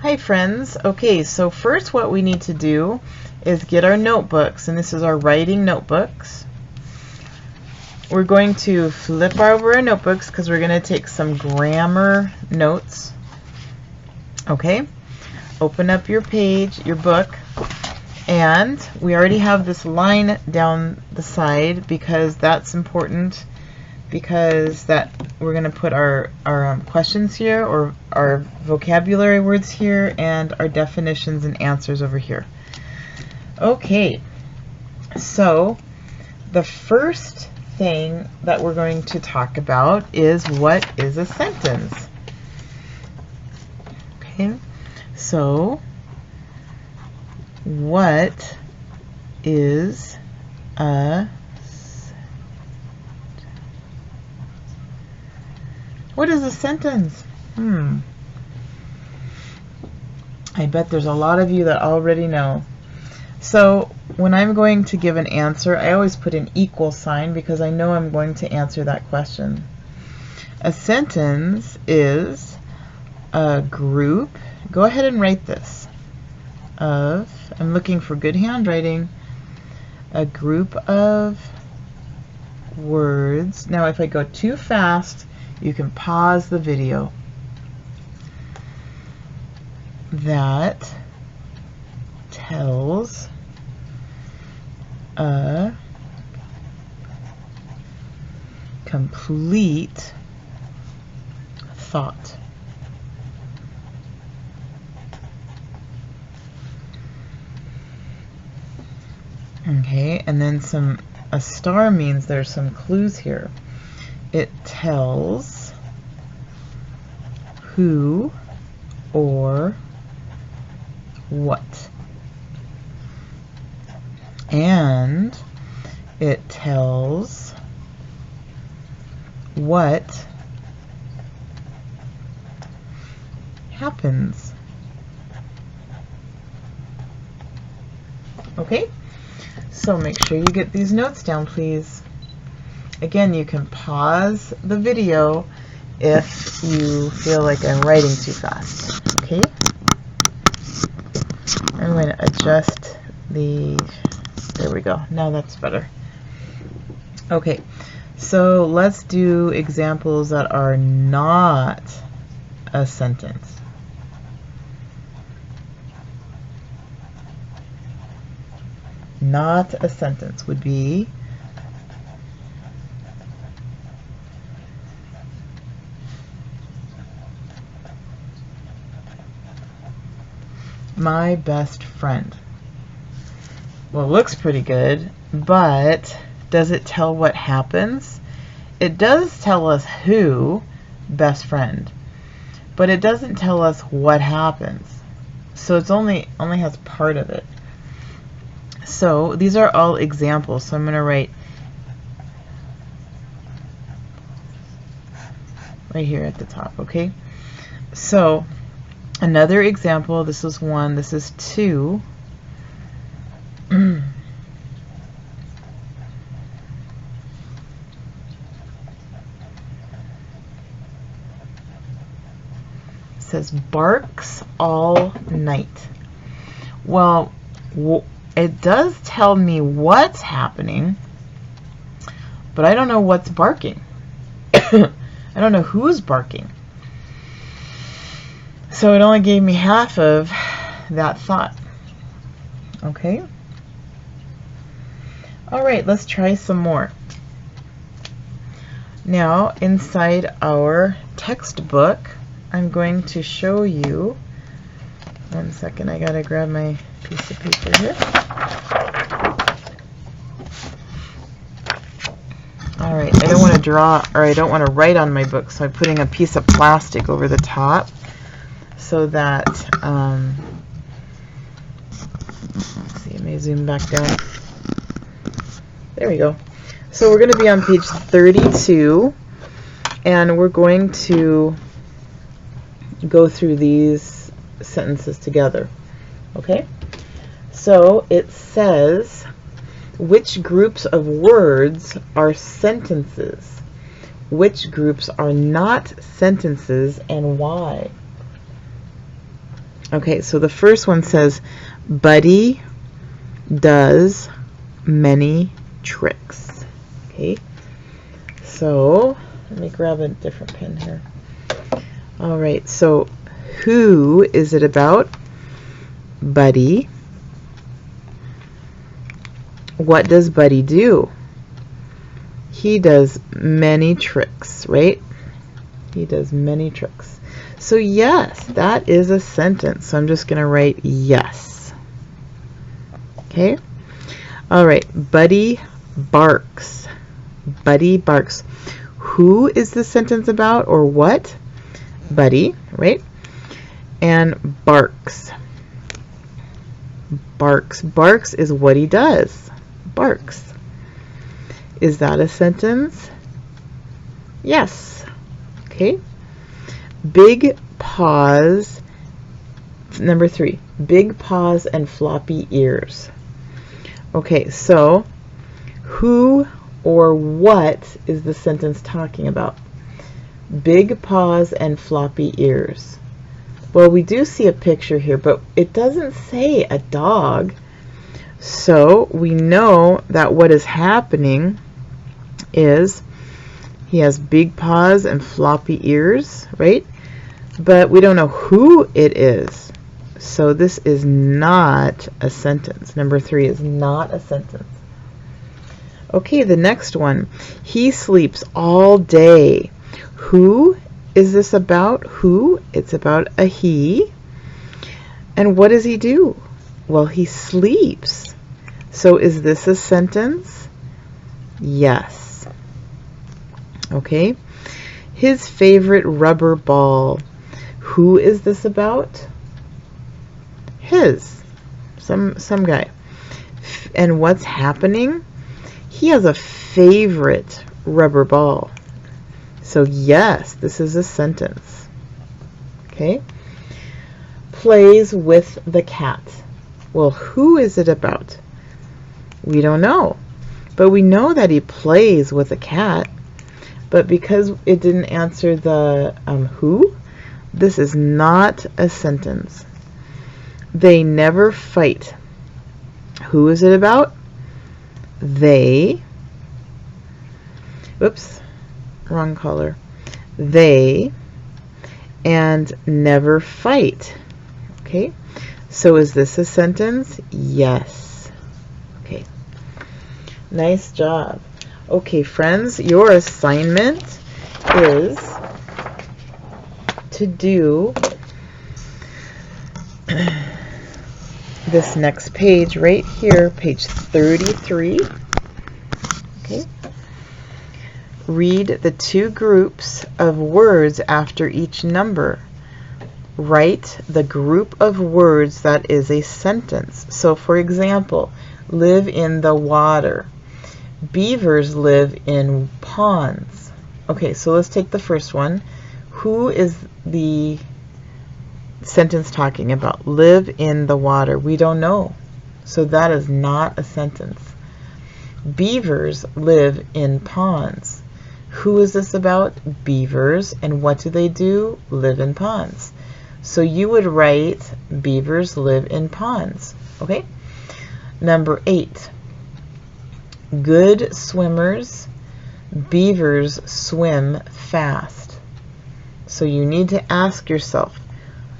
Hi friends. Okay, so first what we need to do is get our notebooks, and this is our writing notebooks. We're going to flip over our notebooks because we're going to take some grammar notes. Okay, open up your page, your book, and we already have this line down the side because that's important, because that we're going to put our questions here, or our vocabulary words here, and our definitions and answers over here. Okay, so the first thing that we're going to talk about is, what is a sentence? Okay, so what is a sentence? I bet there's a lot of you that already know. So when I'm going to give an answer, I always put an equal sign because I know I'm going to answer that question. A sentence is a group, go ahead and write this, of, I'm looking for good handwriting, a group of words. Now if I go too fast, you can pause the video. That tells a complete thought. Okay, and then a star means there's some clues here. It tells who or what, and it tells what happens. Okay, so make sure you get these notes down, please. Again, you can pause the video if you feel like I'm writing too fast. Okay, I'm going to adjust there we go, now that's better. Okay, so let's do examples that are not a sentence. Not a sentence would be, my best friend. Well, it looks pretty good, but does it tell what happens? It does tell us who, best friend, but it doesn't tell us what happens. So it's only has part of it. So these are all examples. So I'm going to write right here at the top, okay? So another example, this is 1, this is 2. It says barks all night. Well, it does tell me what's happening, but I don't know what's barking. I don't know who's barking. So it only gave me half of that thought. Okay? Alright, let's try some more. Now, inside our textbook, I'm going to show you, one second, I gotta grab my piece of paper here. Alright, I don't want to draw, or I don't want to write on my book, so I'm putting a piece of plastic over the top so that, let's see, I may zoom back down. There we go. So we're going to be on page 32, and we're going to go through these sentences together. Okay? So it says, which groups of words are sentences? Which groups are not sentences, and why? Okay, so the first one says, Buddy does many tricks. Okay, so let me grab a different pen here. All right, so who is it about? Buddy. What does Buddy do? He does many tricks, right? He does many tricks. So yes, that is a sentence. So I'm just going to write yes. Okay? All right, Buddy barks. Buddy barks. Who is the sentence about, or what? Buddy, right? And barks. Barks. Barks is what he does. Barks. Is that a sentence? Yes. Okay. Big paws. Number 3. Big paws and floppy ears. Okay, so who or what is the sentence talking about? Big paws and floppy ears. Well, we do see a picture here, but it doesn't say a dog. So we know that what is happening is he has big paws and floppy ears, right? But we don't know who it is. So this is not a sentence. Number 3 is not a sentence. Okay, the next one. He sleeps all day. Who is this about? Who? It's about a he. And what does he do? Well, he sleeps. So is this a sentence? Yes. Okay. His favorite rubber ball. Who is this about? His. Some guy. And what's happening? He has a favorite rubber ball. So yes, this is a sentence. Okay. Plays with the cat. Well, who is it about? We don't know. But we know that he plays with a cat. But because it didn't answer the who, this is not a sentence. They never fight. Who is it about? They. Oops. Wrong color. They and never fight. Okay, so is this a sentence? Yes. Okay, nice job. Okay, friends, your assignment is to do this next page right here, page 33. Okay. Read the 2 groups of words after each number. Write the group of words that is a sentence. So for example, live in the water. Beavers live in ponds. Okay, so let's take the first one. Who is the sentence talking about? Live in the water. We don't know. So that is not a sentence. Beavers live in ponds. Who is this about? Beavers. And what do they do? Live in ponds. So you would write beavers live in ponds. Okay? Number 8. Good swimmers. Beavers swim fast. So you need to ask yourself,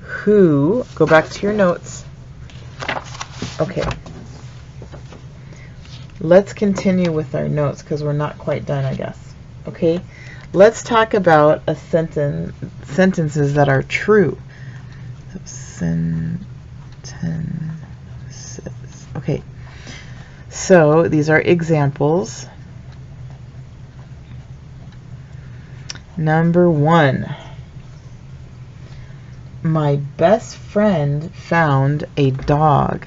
who, go back to your notes. Okay. Let's continue with our notes because we're not quite done, I guess. Okay? Let's talk about a sentences that are true. Sentences. Okay. So these are examples. Number 1. My best friend found a dog.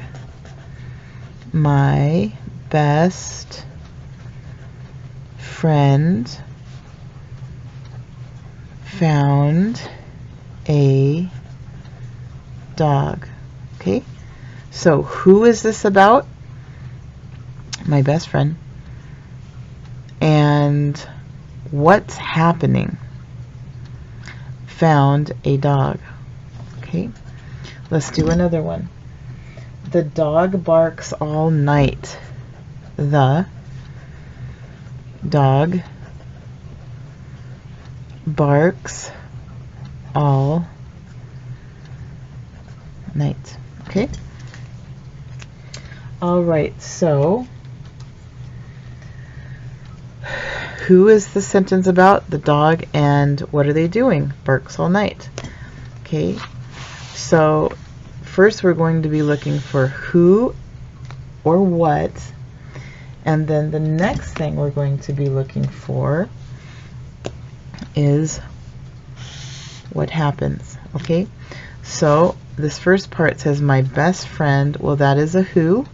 My best friend found a dog. Okay, so who is this about? My best friend. And what's happening? Found a dog. Okay, Let's do another one. The dog barks all night. The dog barks all night. Okay? All right, so who is the sentence about? The dog, and what are they doing? Barks all night. Okay, so first we're going to be looking for who or what, and then the next thing we're going to be looking for is what happens. Okay, so this first part says my best friend. Well, that is a who,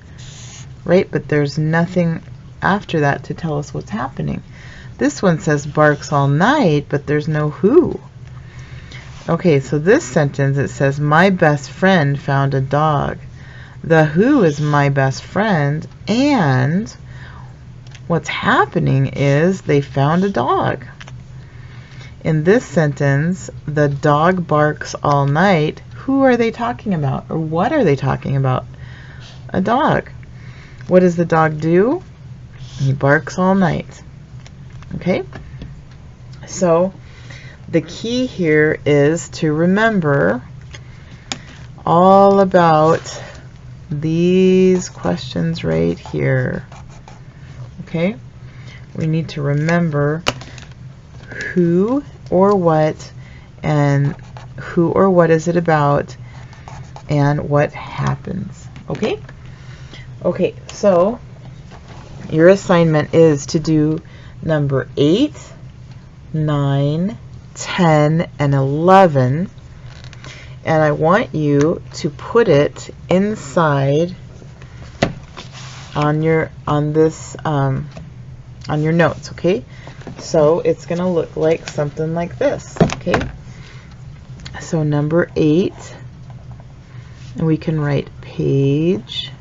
right? But there's nothing after that to tell us what's happening. This one says barks all night, but there's no who. Okay, so this sentence, it says my best friend found a dog. The who is my best friend, and what's happening is they found a dog. In this sentence, the dog barks all night. Who are they talking about, or what are they talking about? A dog. What does the dog do? He barks all night. Okay? So the key here is to remember all about these questions right here. Okay? We need to remember who or what, and who or what is it about, and what happens. Okay? Okay, so your assignment is to do number 8, 9, 10, and 11, and I want you to put it inside on your notes. Okay, so it's gonna look like something like this. Okay, so number 8, and we can write page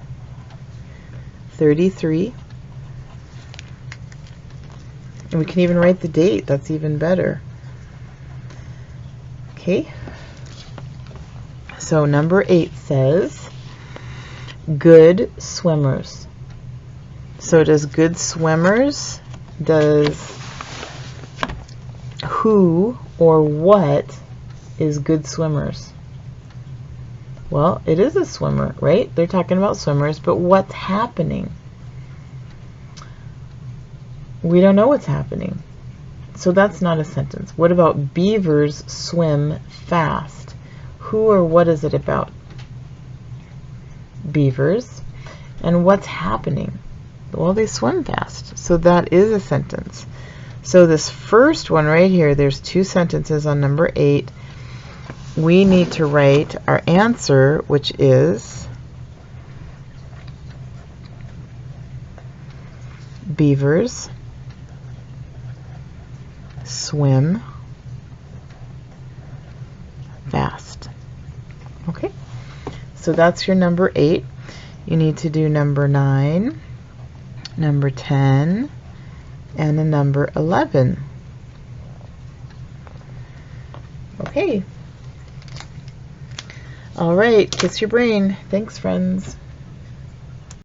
33. And we can even write the date. That's even better. Okay. So number 8 says, good swimmers. So does good swimmers, does who or what is good swimmers? Well, it is a swimmer, right? They're talking about swimmers, but what's happening? We don't know what's happening. So that's not a sentence. What about beavers swim fast? Who or what is it about? Beavers. And what's happening? Well, they swim fast. So that is a sentence. So this first one right here, there's 2 sentences on number 8. We need to write our answer, which is beavers swim fast. Okay, so that's your number 8. You need to do number 9, number 10, and a number 11. Okay. All right, kiss your brain. Thanks, friends.